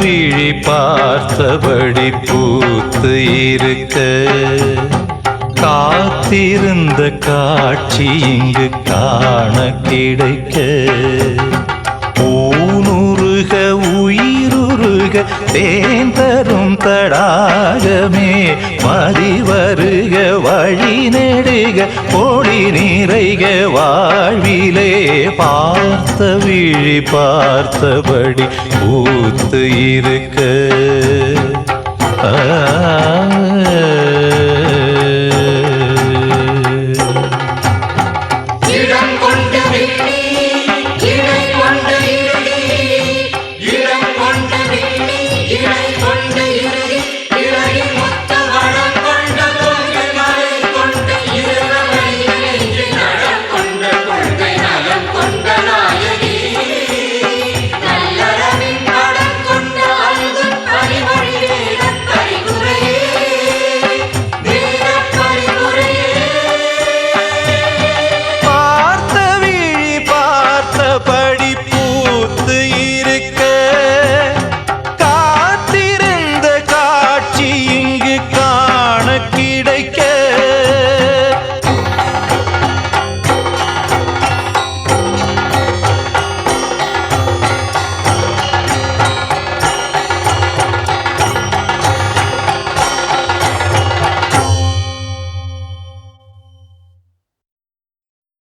விழி பார்த்தபடி பூத்து இருக்க காத்திருந்த காட்சி இங்கு காண கிடைக்க ஊனுருக உயிருருக தேன் தரும் தடாகமே மதி வருக வழி நெடுக ஒளி நிறைக வாழ்விலே பார்த்த விழி பார்த்தபடி பூத்து இருக்க